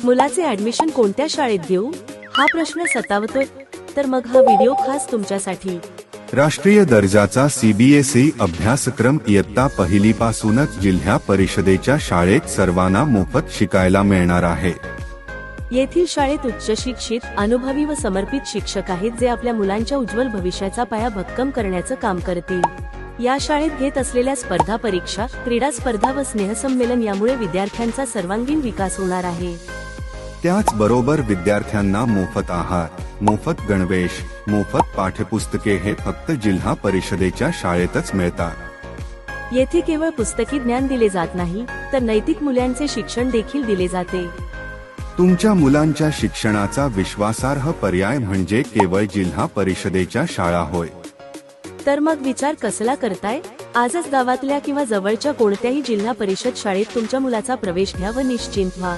मुलाचे ऍडमिशन कोणत्या शाळेत घेऊ हा प्रश्न सतावतोय? तर मग हा व्हिडिओ खास तुमच्यासाठी। राष्ट्रीय दर्जाचा सीबीएसई अभ्यासक्रम इयत्ता पहिलीपासूनच जिल्हा परिषदेच्या शाळेत सर्वांना मोफत शिकायला मिळणार आहे। येथील शाळेत उच्च शिक्षित, अनुभवी व समर्पित शिक्षक आहेत जे आपल्या मुलांच्या उज्ज्वल भविष्याचा पाया भक्कम करण्याचं काम करतील। या शाळेत घेत असलेल्या स्पर्धा परीक्षा, क्रीडा स्पर्धा व स्नेहसंमेलन यामुळे विद्यार्थ्यांचा सर्वांगीण विकास होणार आहे। त्याचबरोबर विद्यार्थ्यांना मोफत आहार, मोफत गणवेश, मोफत पाठ्यपुस्तके हे फक्त जिल्हा परिषदेच्या शाळेतच मिळतात। येथे केवळ पुस्तकी ज्ञान दिले जात नाही, तर नैतिक मूल्यांचे शिक्षण देखील दिले जाते। तुमच्या मुलांच्या शिक्षणाचा विश्वासार्ह पर्याय म्हणजे केवळ जिल्हा परिषदेच्या शाळा होय। तर मग विचार कसला करताय? आजच गावातल्या किंवा जवळच्या कोणत्याही जिल्हा परिषद शाळेत तुमच्या मुलाचा प्रवेश घ्या व निश्चिंत व्हा।